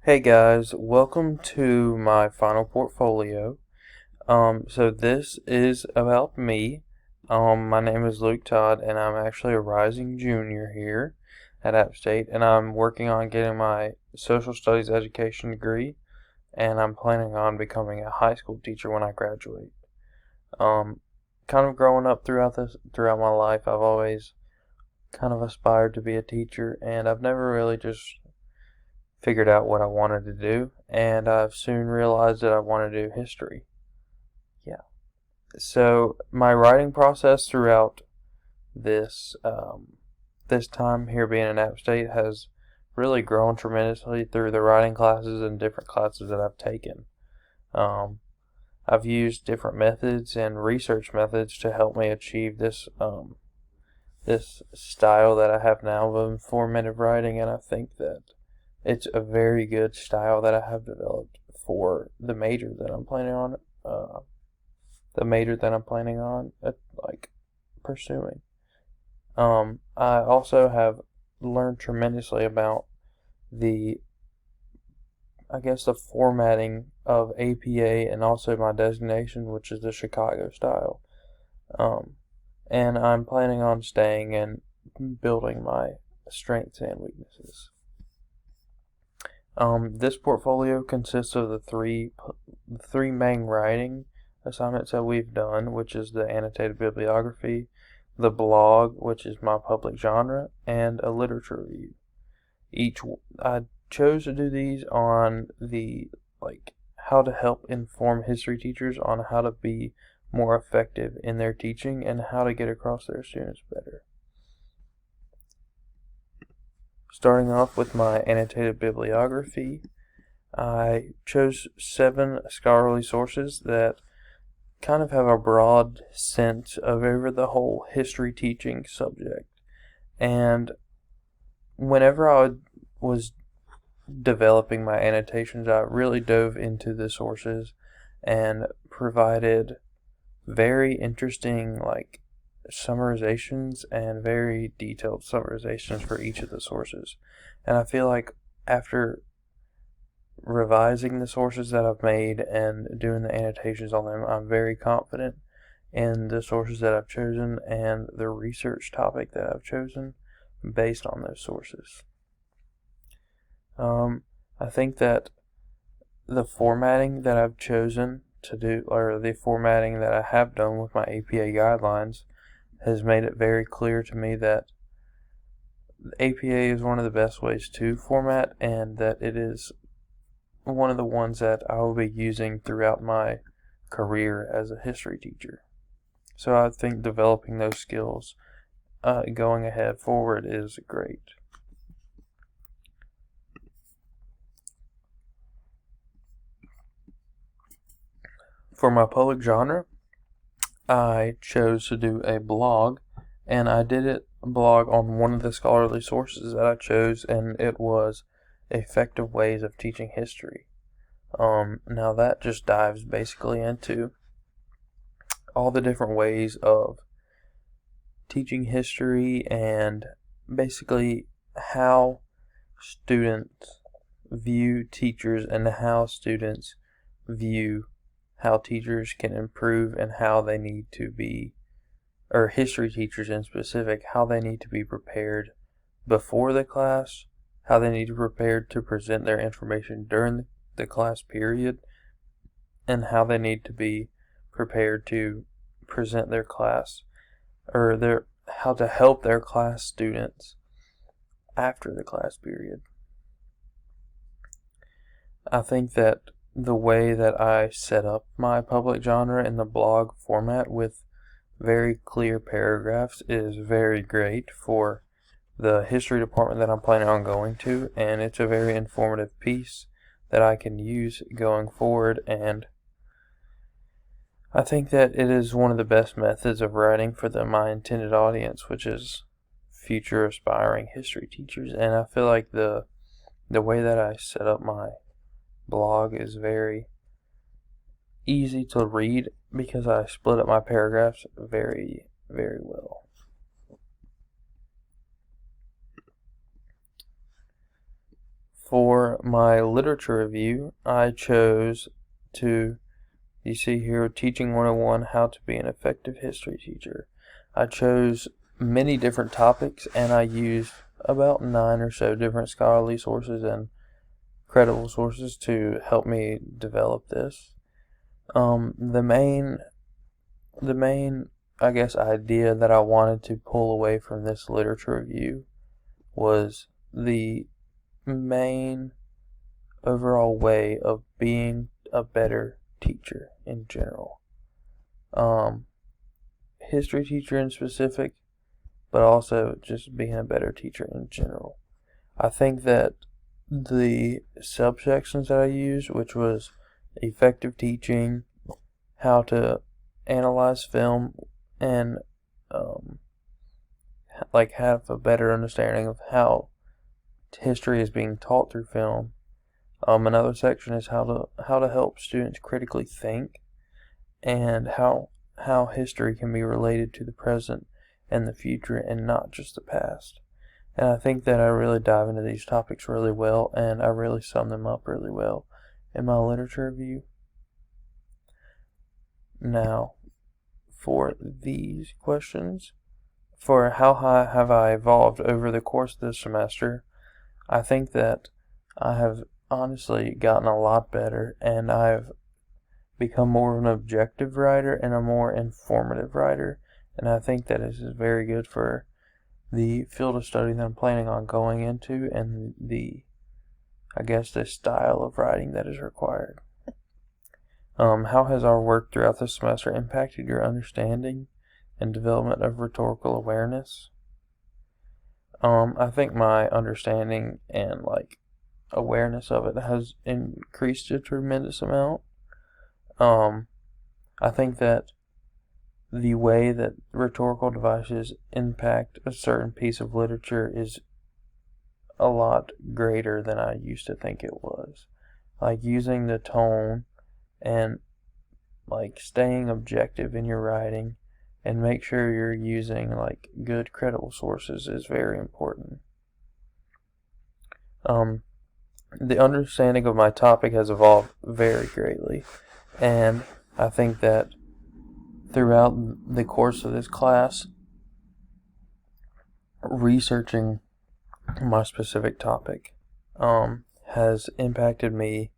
Hey guys, welcome to my final portfolio. So this is about me. My name is Luke Todd, and I'm actually a rising junior here at App State, and I'm working on getting my social studies education degree, and I'm planning on becoming a high school teacher when I graduate. Um, Kind of growing up throughout my life, I've always kind of aspired to be a teacher, and I've never really just figured out what I wanted to do, and I've soon realized that I want to do history. Yeah. So my writing process throughout this this time here being in App State has really grown tremendously through the writing classes and different classes that I've taken. Um, I've used different methods and research methods to help me achieve this style that I have now of informative writing, and I think that it's a very good style that I have developed for the major that I'm planning on, like pursuing. I also have learned tremendously about the, I guess, the formatting of APA and also my designation, which is the Chicago style. And I'm planning on staying and building my strengths and weaknesses. This portfolio consists of the three main writing assignments that we've done, which is the annotated bibliography, the blog, which is my public genre, and a literature review. I chose to do these on the how to help inform history teachers on how to be more effective in their teaching and how to get across their students better. Starting off with my annotated bibliography, I chose 7 scholarly sources that kind of have a broad sense of over the whole history teaching subject. And whenever I was developing my annotations, I really dove into the sources and provided very interesting summarizations and very detailed summarizations for each of the sources. And I feel like after revising the sources that I've made and doing the annotations on them, I'm very confident in the sources that I've chosen and the research topic that I've chosen based on those sources. I think that the formatting that I've chosen to do, or the formatting that I have done with my APA guidelines, has made it very clear to me that APA is one of the best ways to format, and that it is one of the ones that I will be using throughout my career as a history teacher. So I think developing those skills going ahead forward is great. For my public genre, I chose to do a blog, and I did a blog on one of the scholarly sources that I chose, and it was effective ways of teaching history. Now that just dives basically into all the different ways of teaching history and basically how students view teachers and how students view how teachers can improve and how they need to be, or history teachers in specific, how they need to be prepared before the class, how they need to be prepared to present their information during the class period, and how they need to be prepared to present their class, or how to help their class students after the class period. I think that the way that I set up my public genre in the blog format with very clear paragraphs is very great for the history department that I'm planning on going to, and it's a very informative piece that I can use going forward, and I think that it is one of the best methods of writing for my intended audience, which is future aspiring history teachers. And I feel like the way that I set up my blog is very easy to read because I split up my paragraphs very, very well. For my literature review, I chose to, you see here, Teaching 101, How to be an Effective History Teacher. I chose many different topics, and I used about 9 or so different scholarly sources and credible sources to help me develop this. The main, I guess, idea that I wanted to pull away from this literature review was the main overall way of being a better teacher in general. History teacher in specific, but also just being a better teacher in general. I think that the subsections that I used, which was effective teaching, how to analyze film, and have a better understanding of how history is being taught through film. Another section is how to help students critically think, and how history can be related to the present and the future and not just the past. And I think that I really dive into these topics really well, and I really sum them up really well in my literature review. Now, for these questions, for how high have I evolved over the course of this semester, I think that I have honestly gotten a lot better, and I've become more of an objective writer and a more informative writer, and I think that this is very good for the field of study that I'm planning on going into, and the style of writing that is required. How has our work throughout the semester impacted your understanding and development of rhetorical awareness? I think my understanding and awareness of it has increased a tremendous amount. I think that the way that rhetorical devices impact a certain piece of literature is a lot greater than I used to think it was. Using the tone and staying objective in your writing, and make sure you're using good credible sources is very important. The understanding of my topic has evolved very greatly, and I think that throughout the course of this class, researching my specific topic has impacted me.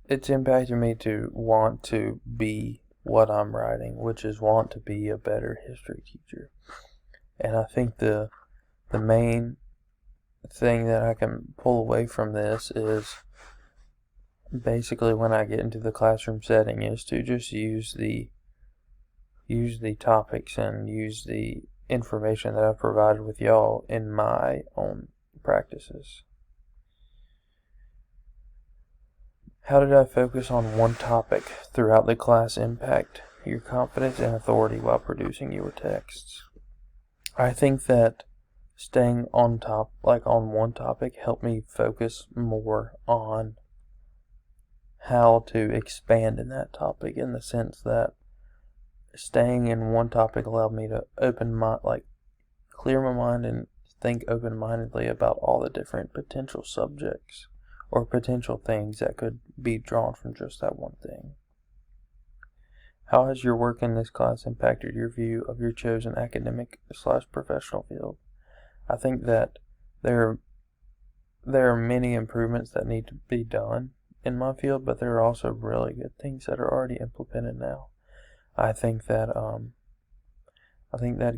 It's impacted me to want to be what I'm writing, which is want to be a better history teacher. And I think the main thing that I can pull away from this is basically, when I get into the classroom setting, is to just use the topics and use the information that I've provided with y'all in my own practices. How did I focus on one topic throughout the class impact your confidence and authority while producing your texts? I think that staying on one topic helped me focus more on how to expand in that topic, in the sense that staying in one topic allowed me to clear my mind and think open-mindedly about all the different potential subjects or potential things that could be drawn from just that one thing. How has your work in this class impacted your view of your chosen academic/professional field? I think that there are many improvements that need to be done in my field, but there are also really good things that are already implemented now. I think that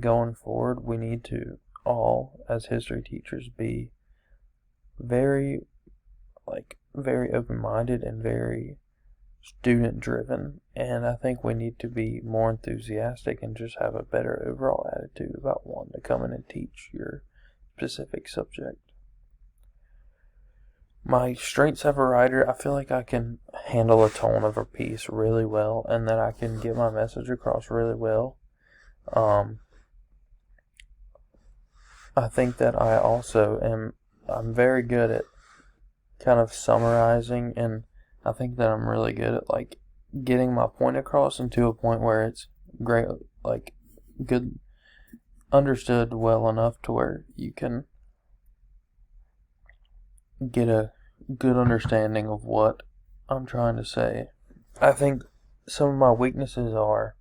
going forward, we need to all, as history teachers, be very open-minded and very student-driven, and I think we need to be more enthusiastic and just have a better overall attitude about wanting to come in and teach your specific subject. My strengths as a writer, I feel like I can handle a tone of a piece really well, and that I can get my message across really well. I think that I'm very good at kind of summarizing, and I think that I'm really good at getting my point across and to a point where it's great, good, understood well enough to where you can get a good understanding of what I'm trying to say. I think some of my weaknesses are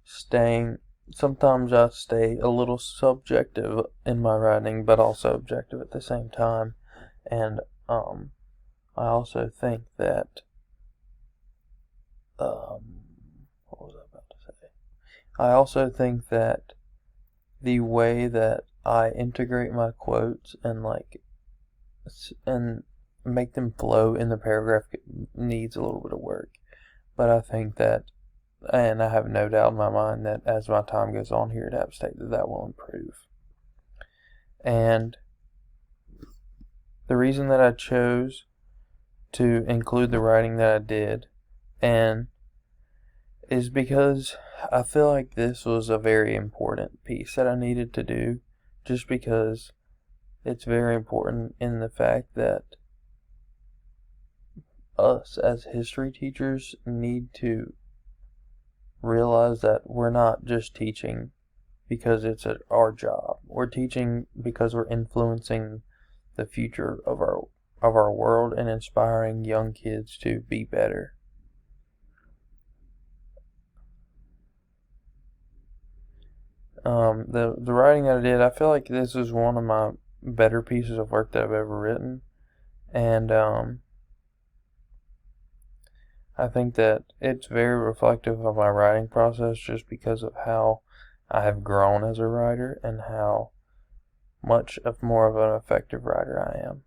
sometimes I stay a little subjective in my writing, but also objective at the same time. And I also think that, what was I about to say? I also think that the way that I integrate my quotes and make them flow in the paragraph needs a little bit of work. But I think that, and I have no doubt in my mind that as my time goes on here at App State, that will improve. And the reason that I chose to include the writing that I did and is because I feel like this was a very important piece that I needed to do, just because it's very important in the fact that us as history teachers need to realize that we're not just teaching because it's our job. We're teaching because we're influencing the future of our world and inspiring young kids to be better. The writing that I did, I feel like this is one of my better pieces of work that I've ever written, and I think that it's very reflective of my writing process just because of how I have grown as a writer and how much more of an effective writer I am.